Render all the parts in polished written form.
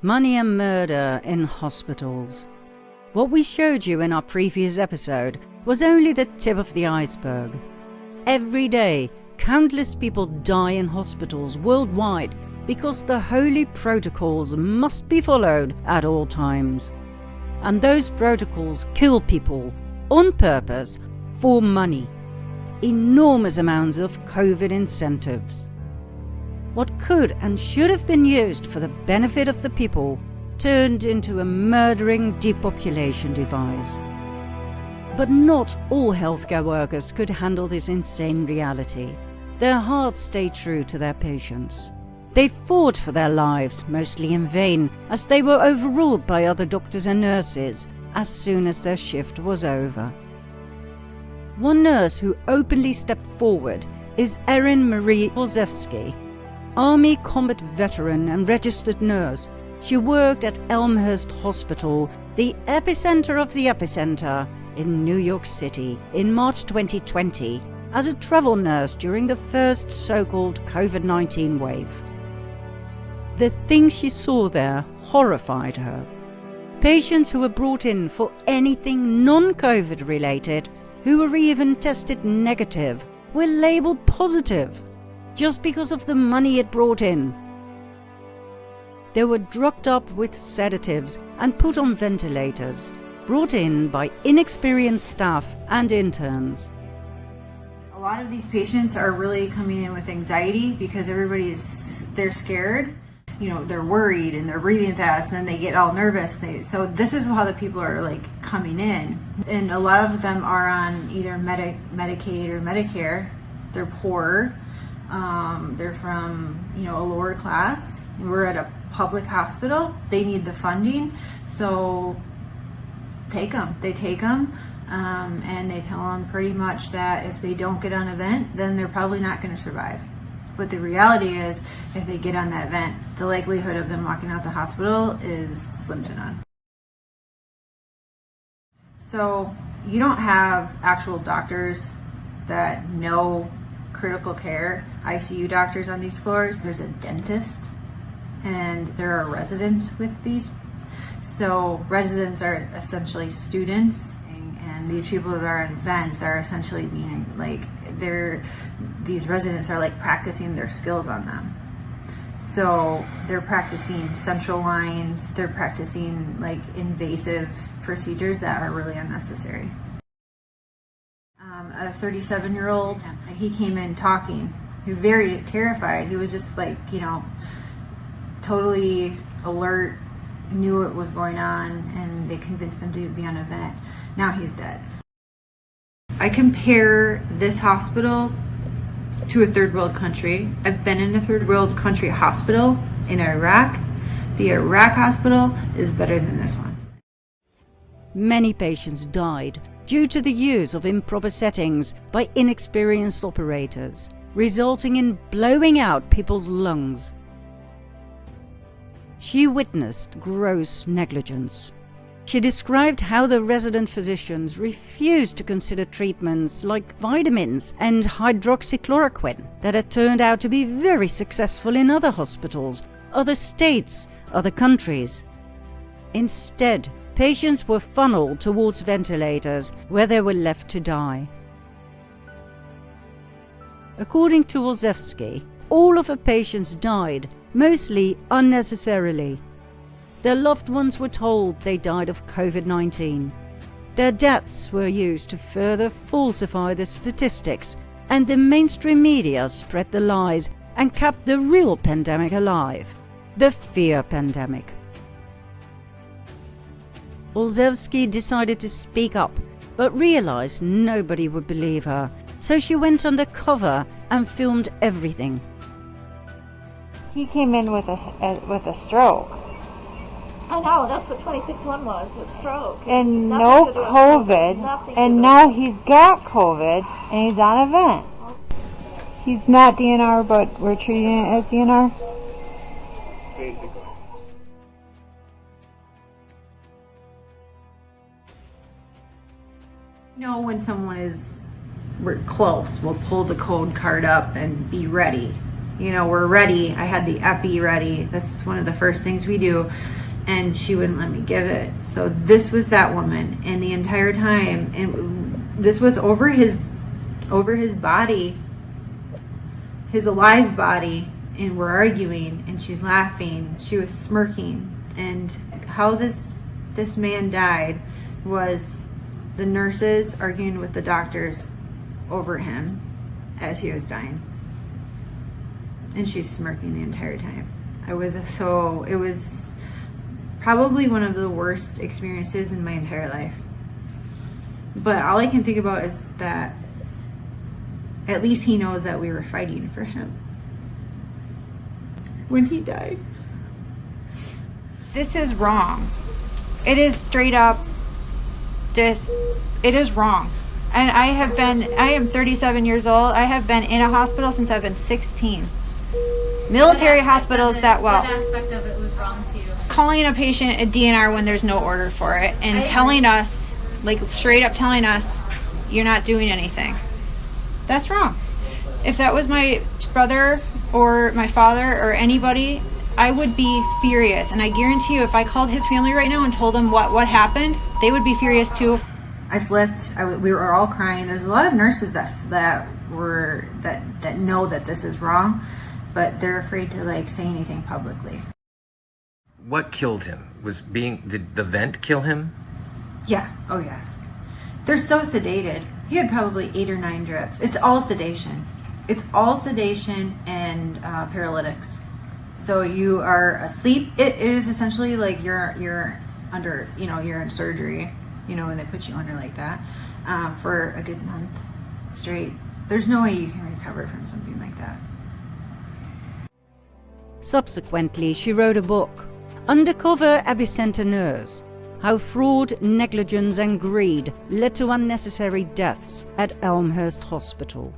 Money and murder in hospitals. What we showed you in our previous episode was only the tip of the iceberg. Every day, countless people die in hospitals worldwide because the holy protocols must be followed at all times. And those protocols kill people on purpose for money. Enormous amounts of COVID incentives. What could and should have been used for the benefit of the people turned into a murdering depopulation device. But not all healthcare workers could handle this insane reality. Their hearts stayed true to their patients. They fought for their lives, mostly in vain, as they were overruled by other doctors and nurses as soon as their shift was over. One nurse who openly stepped forward is Erin Marie Olszewski, Army combat veteran and registered nurse. She worked at Elmhurst Hospital, the epicenter of the epicenter, in New York City in March 2020 as a travel nurse during the first so-called COVID-19 wave. The things she saw there horrified her. Patients who were brought in for anything non-COVID related, who were even tested negative, were labeled positive, just because of the money it brought in. They were drugged up with sedatives and put on ventilators, brought in by inexperienced staff and interns. A lot of these patients are really coming in with anxiety because they're scared. They're worried and they're breathing fast, and then they get all nervous. So this is how the people are coming in. And a lot of them are on either Medicaid or Medicare. They're poor. They're from, a lower class. We're at a public hospital. They need the funding. So take them. They take them. And they tell them pretty much that if they don't get on a vent, then they're probably not going to survive. But the reality is, if they get on that vent, the likelihood of them walking out the hospital is slim to none. So you don't have actual doctors that know critical care, ICU doctors on these floors. There's a dentist, and there are residents with these. So residents are essentially students, and these people that are in vents are essentially meaning these residents are practicing their skills on them. So they're practicing central lines, they're practicing invasive procedures that are really unnecessary. A 37-year-old, he came in talking. He was very terrified. He was just totally alert, knew what was going on, and they convinced him to be on a vent. Now he's dead. I compare this hospital to a third world country. I've been in a third world country hospital in Iraq. The Iraq hospital is better than this one. Many patients died due to the use of improper settings by inexperienced operators, resulting in blowing out people's lungs. She witnessed gross negligence. She described how the resident physicians refused to consider treatments like vitamins and hydroxychloroquine that had turned out to be very successful in other hospitals, other states, other countries. Instead, patients were funneled towards ventilators where they were left to die. According to Olszewski, all of her patients died, mostly unnecessarily. Their loved ones were told they died of COVID-19. Their deaths were used to further falsify the statistics, and the mainstream media spread the lies and kept the real pandemic alive, the fear pandemic. Olszewski decided to speak up, but realized nobody would believe her, so she went undercover and filmed everything. He came in with a stroke. I know, that's what 26-1 was, a stroke. And no COVID, and now he's got COVID, and he's on a vent. He's not DNR, but we're treating it as DNR? Basically. When someone is close, we'll pull the code card up and be ready. we're ready. I had the epi ready. That's one of the first things we do. And she wouldn't let me give it. So this was that woman. And the entire time, and this was over his body, his alive body. And we're arguing, and she's laughing. She was smirking. And how this man died was the nurses arguing with the doctors over him as he was dying. And she's smirking the entire time. It was probably one of the worst experiences in my entire life. But all I can think about is that at least he knows that we were fighting for him when he died. This is wrong. It is straight up it is wrong. And I am 37 years old. I have been in a hospital since I've been 16. Military hospitals that well. What aspect of it was wrong to you? Calling a patient a DNR when there's no order for it, and telling us, like straight up telling us, you're not doing anything. That's wrong. If that was my brother or my father or anybody, I would be furious. And I guarantee you, if I called his family right now and told them what happened, they would be furious too. I flipped. We were all crying. There's a lot of nurses that know that this is wrong, but they're afraid to say anything publicly. What killed him? Did the vent kill him? Yeah. Oh yes. They're so sedated. He had probably 8 or 9 drips. It's all sedation. It's all sedation and paralytics. So you are asleep. It is essentially like you're under, you're in surgery, when they put you under like that for a good month straight. There's no way you can recover from something like that. Subsequently, she wrote a book, Undercover Epicenter Nurse: How Fraud, Negligence and Greed Led to Unnecessary Deaths at Elmhurst Hospital.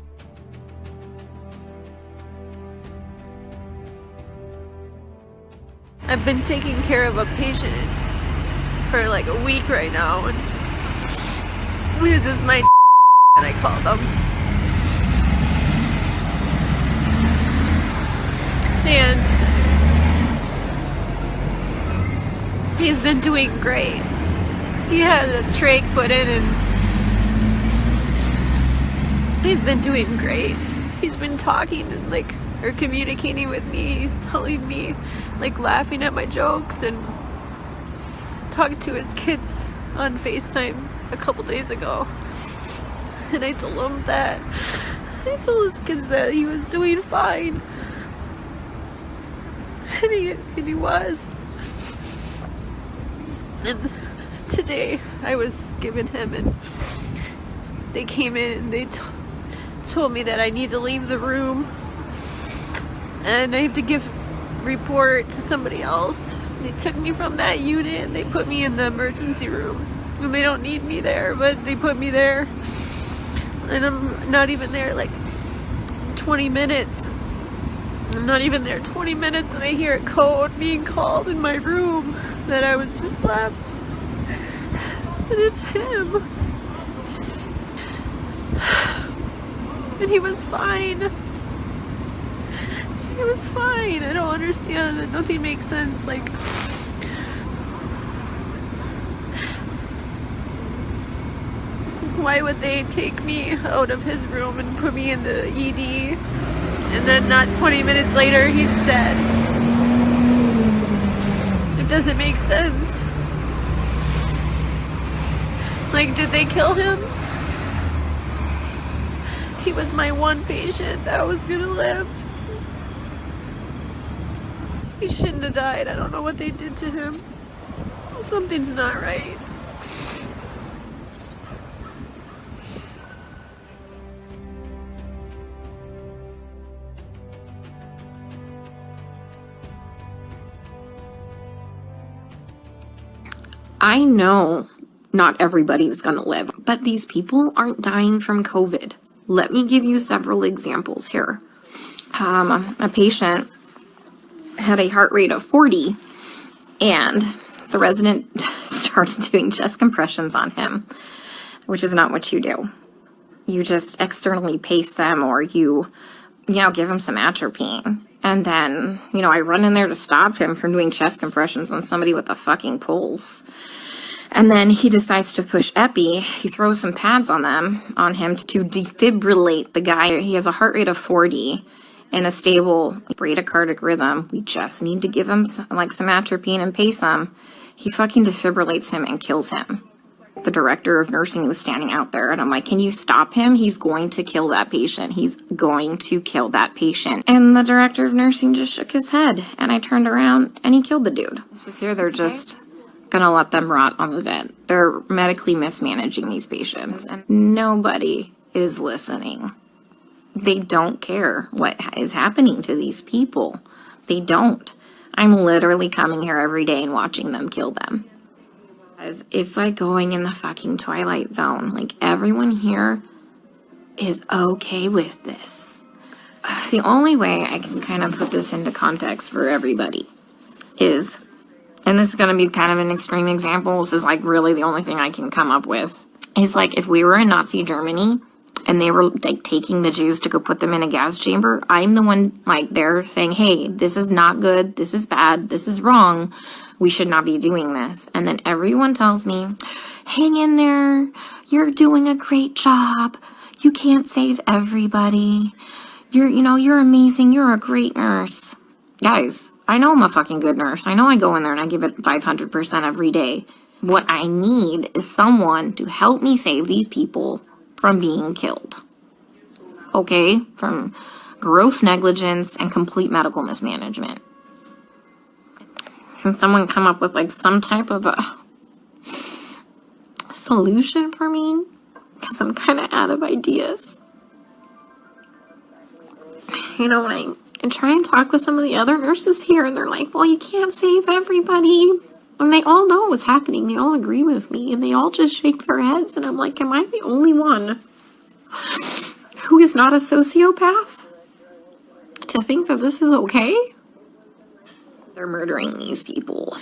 I've been taking care of a patient for like a week right now, and this is my and I called him. And he's been doing great. He had a trach put in and he's been doing great. He's been talking and or communicating with me. He's telling me, laughing at my jokes and talking to his kids on FaceTime a couple days ago. And I told his kids that he was doing fine. And he was. And today I was giving him, and they came in and they told me that I need to leave the room and I have to report to somebody else. They took me from that unit and they put me in the emergency room, and they don't need me there, but they put me there, and I'm not even there 20 minutes. I'm not even there 20 minutes and I hear a code being called in my room that I was just left. And it's him. And he was fine. He was fine. I don't understand that. Nothing makes sense. Why would they take me out of his room and put me in the ED? And then not 20 minutes later, he's dead. It doesn't make sense. Did they kill him? He was my one patient that was gonna live. He shouldn't have died. I don't know what they did to him. Something's not right. I know not everybody's gonna live, but these people aren't dying from COVID. Let me give you several examples here. A patient had a heart rate of 40, and the resident started doing chest compressions on him, which is not what you do. You just externally pace them, or you give him some atropine. And then, I run in there to stop him from doing chest compressions on somebody with a fucking pulse. And then he decides to push epi. He throws some pads on him to defibrillate the guy. He has a heart rate of 40 and a stable bradycardic rhythm. We just need to give him some atropine and pace him. He fucking defibrillates him and kills him. The director of nursing was standing out there, and I'm like, can you stop him? He's going to kill that patient. He's going to kill that patient. And the director of nursing just shook his head, and I turned around, and he killed the dude. It's just here, they're just gonna let them rot on the vent. They're medically mismanaging these patients, and nobody is listening. They don't care what is happening to these people. They don't. I'm literally coming here every day and watching them kill them. It's like going in the fucking Twilight Zone. Like, everyone here is okay with this. The only way I can kind of put this into context for everybody is, and this is going to be kind of an extreme example, this is like really the only thing I can come up with, is like if we were in Nazi Germany and they were like taking the Jews to go put them in a gas chamber, I'm the one like there saying, hey, this is not good, this is bad, this is wrong, we should not be doing this. And then everyone tells me, hang in there, you're doing a great job, you can't save everybody, you're amazing, you're a great nurse. Guys, I know I'm a fucking good nurse. I know I go in there and I give it 500% every day. What I need is someone to help me save these people from being killed. Okay? From gross negligence and complete medical mismanagement. Can someone come up with like some type of a solution for me? Because I'm kind of out of ideas. When I try and talk with some of the other nurses here, and they're like, well, you can't save everybody. And they all know what's happening. They all agree with me, and they all just shake their heads. And I'm like, am I the only one who is not a sociopath to think that this is okay? They're murdering these people.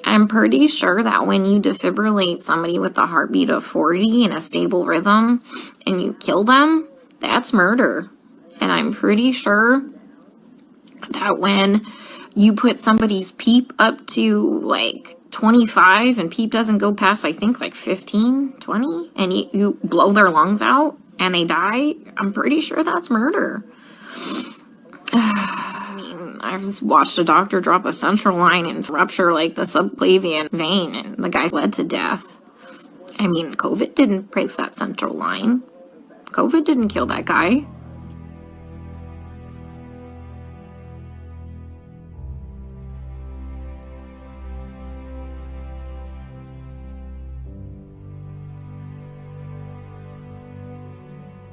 I'm pretty sure that when you defibrillate somebody with a heartbeat of 40 and a stable rhythm and you kill them, that's murder. And I'm pretty sure that when you put somebody's PEEP up to like 25 and PEEP doesn't go past, I think, like 15, 20, and you blow their lungs out and they die, I'm pretty sure that's murder. I just watched a doctor drop a central line and rupture like the subclavian vein, and the guy bled to death. COVID didn't break that central line. COVID didn't kill that guy.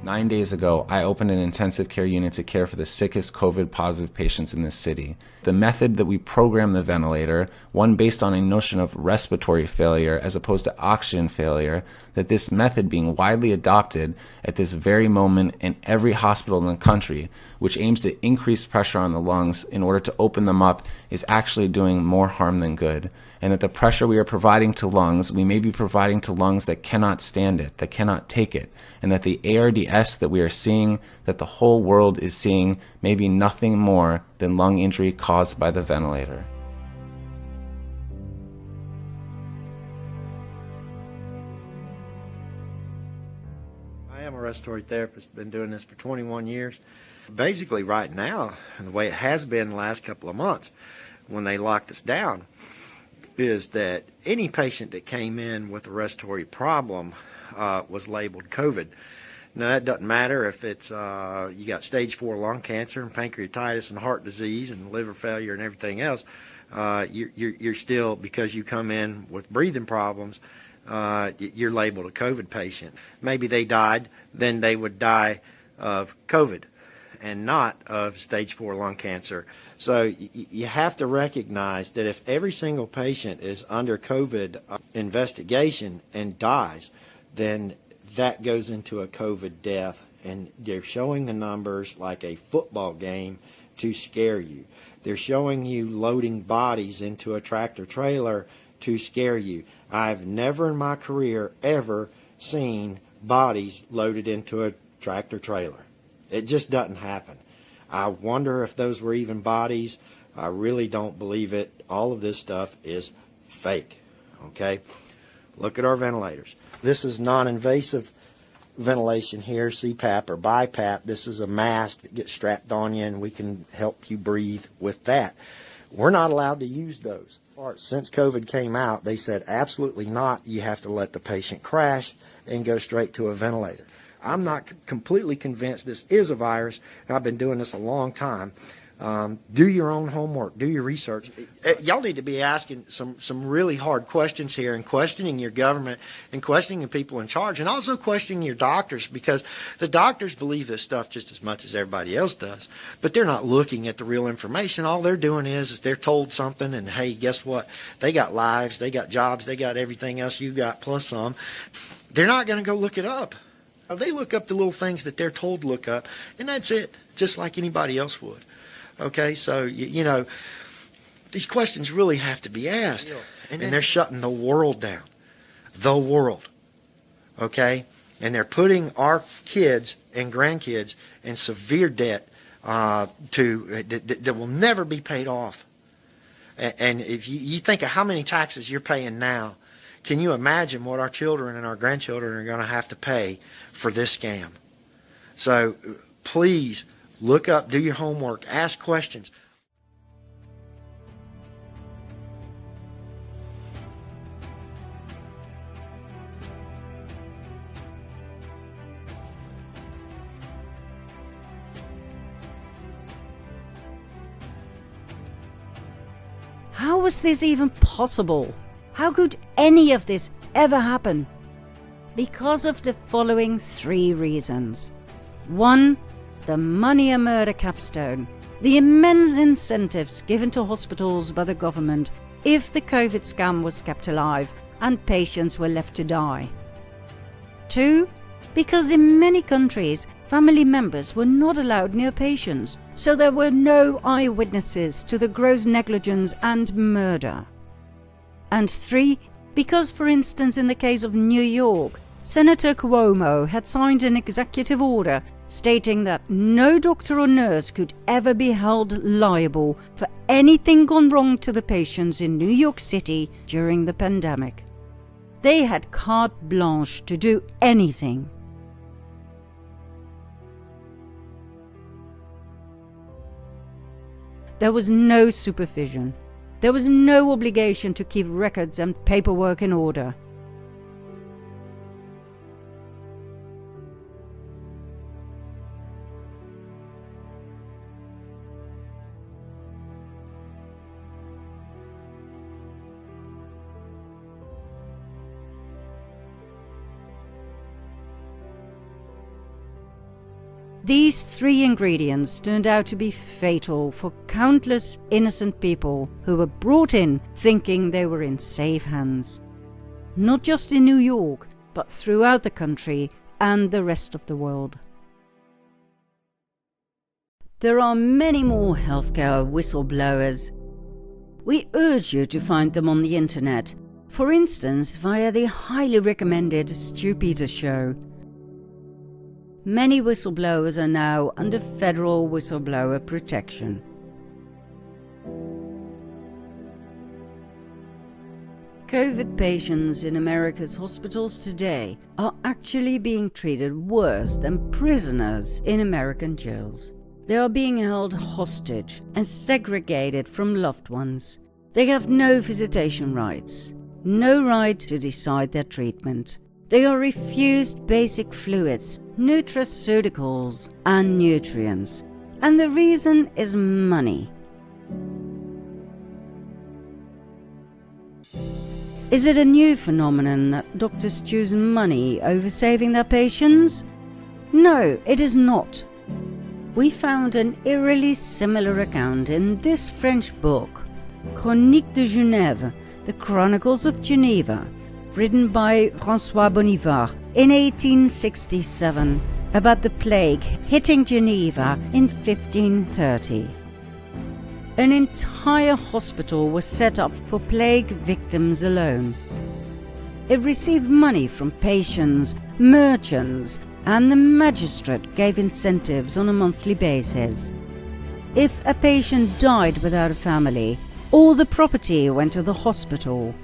Nine days ago, I opened an intensive care unit to care for the sickest COVID-positive patients in this city. The method that we program the ventilator, one based on a notion of respiratory failure as opposed to oxygen failure, that this method being widely adopted at this very moment in every hospital in the country, which aims to increase pressure on the lungs in order to open them up, is actually doing more harm than good. And that the pressure we are providing to lungs, we may be providing to lungs that cannot stand it, that cannot take it. And that the ARDS that we are seeing, that the whole world is seeing, may be nothing more than lung injury caused by the ventilator. I am a respiratory therapist, been doing this for 21 years. Basically right now, and the way it has been the last couple of months, when they locked us down, is that any patient that came in with a respiratory problem was labeled COVID. Now that doesn't matter if it's you got stage 4 lung cancer and pancreatitis and heart disease and liver failure and everything else. You're still, because you come in with breathing problems, you're labeled a COVID patient. Maybe they died, then they would die of COVID and not of stage 4 lung cancer. So you have to recognize that if every single patient is under COVID investigation and dies, then that goes into a COVID death, and they're showing the numbers like a football game to scare you. They're showing you loading bodies into a tractor trailer to scare you. I've never in my career ever seen bodies loaded into a tractor trailer. It just doesn't happen. I wonder if those were even bodies. I really don't believe it. All of this stuff is fake, okay? Look at our ventilators. This is non-invasive ventilation here, CPAP or BiPAP. This is a mask that gets strapped on you, and we can help you breathe with that. We're not allowed to use those. Since COVID came out, they said absolutely not. You have to let the patient crash and go straight to a ventilator. I'm not completely convinced this is a virus, and I've been doing this a long time. Do your own homework. Do your research. Y'all need to be asking some really hard questions here, and questioning your government, and questioning the people in charge, and also questioning your doctors, because the doctors believe this stuff just as much as everybody else does, but they're not looking at the real information. All they're doing is they're told something, and hey, guess what? They got lives, they got jobs, they got everything else you got plus some. They're not going to go look it up. They look up the little things that they're told to look up, and that's it, just like anybody else would. Okay, so, you know, these questions really have to be asked. And they're shutting the world down. The world. Okay? And they're putting our kids and grandkids in severe debt that will never be paid off. And if you think of how many taxes you're paying now, can you imagine what our children and our grandchildren are going to have to pay for this scam? So, please, look up, do your homework, ask questions. How was this even possible? How could any of this ever happen? Because of the following 3 reasons. 1. The money and murder capstone. The immense incentives given to hospitals by the government if the COVID scam was kept alive and patients were left to die. 2. Because in many countries, family members were not allowed near patients, so there were no eyewitnesses to the gross negligence and murder. And 3. Because, for instance, in the case of New York, Senator Cuomo had signed an executive order stating that no doctor or nurse could ever be held liable for anything gone wrong to the patients in New York City during the pandemic. They had carte blanche to do anything. There was no supervision. There was no obligation to keep records and paperwork in order. These 3 ingredients turned out to be fatal for countless innocent people who were brought in thinking they were in safe hands. Not just in New York, but throughout the country and the rest of the world. There are many more healthcare whistleblowers. We urge you to find them on the internet, for instance via the highly recommended Stu Peters Show. Many whistleblowers are now under federal whistleblower protection. COVID patients in America's hospitals today are actually being treated worse than prisoners in American jails. They are being held hostage and segregated from loved ones. They have no visitation rights, no right to decide their treatment. They are refused basic fluids, nutraceuticals, and nutrients. And the reason is money. Is it a new phenomenon that doctors choose money over saving their patients? No, it is not. We found an eerily similar account in this French book, Chroniques de Genève, The Chronicles of Geneva, written by François Bonivard in 1867, about the plague hitting Geneva in 1530. An entire hospital was set up for plague victims alone. It received money from patients, merchants, and the magistrate gave incentives on a monthly basis. if a patient died without a family, all the property went to the hospital.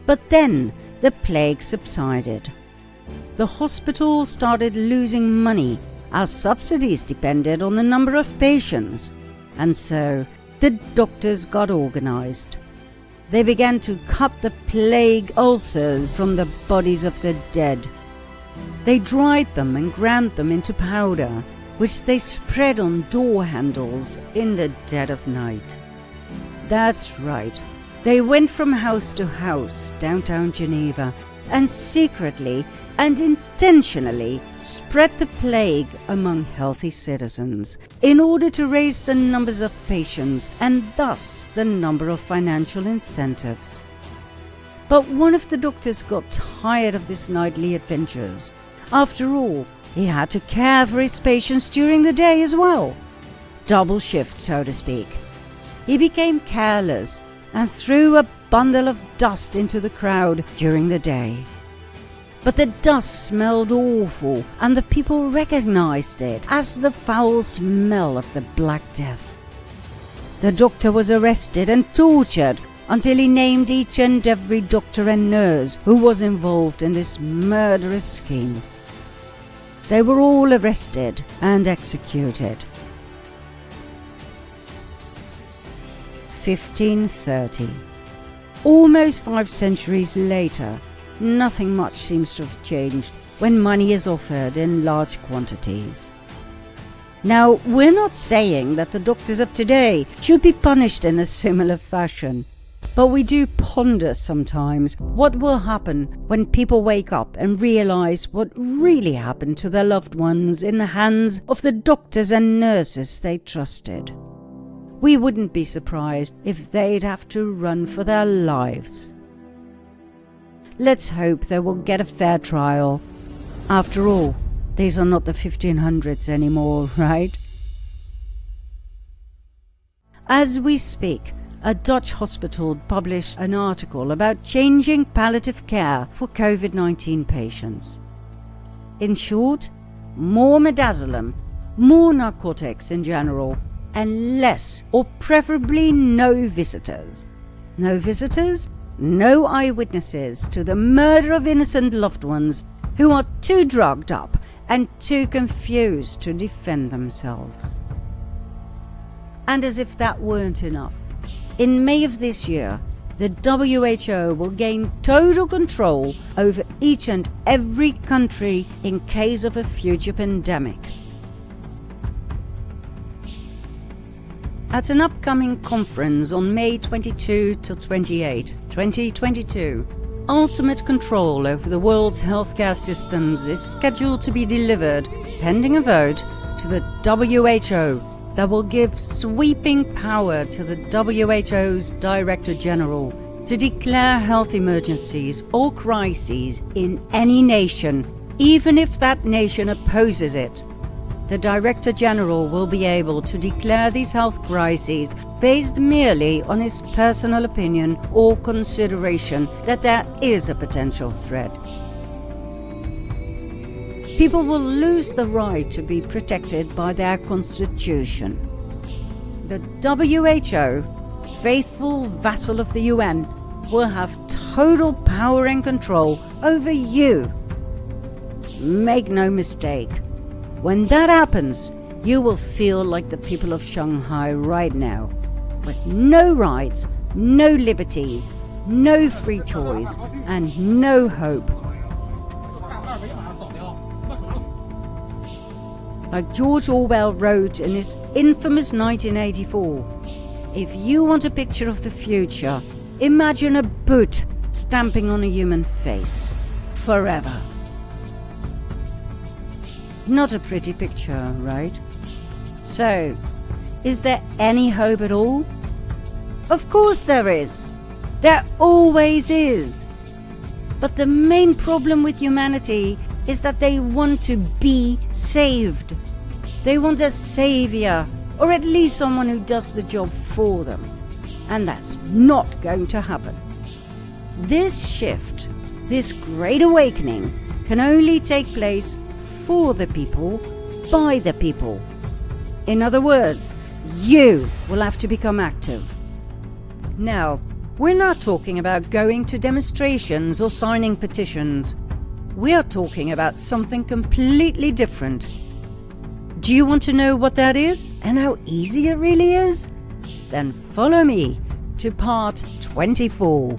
But then the plague subsided. The hospital started losing money as subsidies depended on the number of patients, and so the doctors got organized. They began to cut the plague ulcers from the bodies of the dead. They dried them and ground them into powder, which they spread on door handles in the dead of night. That's right, they went from house to house downtown Geneva and secretly and intentionally spread the plague among healthy citizens in order to raise the numbers of patients and thus the number of financial incentives. But one of the doctors got tired of these nightly adventures. After all, he had to care for his patients during the day as well. Double shift, so to speak. He became careless and threw a bundle of dust into the crowd during the day. But the dust smelled awful, and the people recognized it as the foul smell of the Black Death. The doctor was arrested and tortured until he named each and every doctor and nurse who was involved in this murderous scheme. They were all arrested and executed. 1530. Almost 5 centuries later, nothing much seems to have changed when money is offered in large quantities. Now, we're not saying that the doctors of today should be punished in a similar fashion, but we do ponder sometimes what will happen when people wake up and realize what really happened to their loved ones in the hands of the doctors and nurses they trusted. We wouldn't be surprised if they'd have to run for their lives. Let's hope they will get a fair trial. After all, these are not the 1500s anymore, right? As we speak, a Dutch hospital published an article about changing palliative care for COVID-19 patients. In short, more midazolam, more narcotics in general, and less, or preferably no visitors. No visitors? No eyewitnesses to the murder of innocent loved ones who are too drugged up and too confused to defend themselves. And as if that weren't enough, in May of this year, the WHO will gain total control over each and every country in case of a future pandemic. At an upcoming conference on May 22 to 28, 2022, ultimate control over the world's healthcare systems is scheduled to be delivered, pending a vote, to the WHO that will give sweeping power to the WHO's Director General to declare health emergencies or crises in any nation, even if that nation opposes it. The Director General will be able to declare these health crises based merely on his personal opinion or consideration that there is a potential threat. People will lose the right to be protected by their constitution. The WHO, faithful vassal of the UN, will have total power and control over you. Make no mistake. When that happens, you will feel like the people of Shanghai right now, with no rights, no liberties, no free choice, and no hope. Like George Orwell wrote in his infamous 1984, if you want a picture of the future, imagine a boot stamping on a human face, forever. Not a pretty picture, right? So, is there any hope at all? Of course there is. There always is. But the main problem with humanity is that they want to be saved. They want a savior, or at least someone who does the job for them. And that's not going to happen. This shift, this great awakening, can only take place for the people, by the people. In other words, You will have to become active. Now, we're not talking about going to demonstrations or signing petitions. We are talking about something completely different. Do you want to know what that is and how easy it really is? Then follow me to part 24.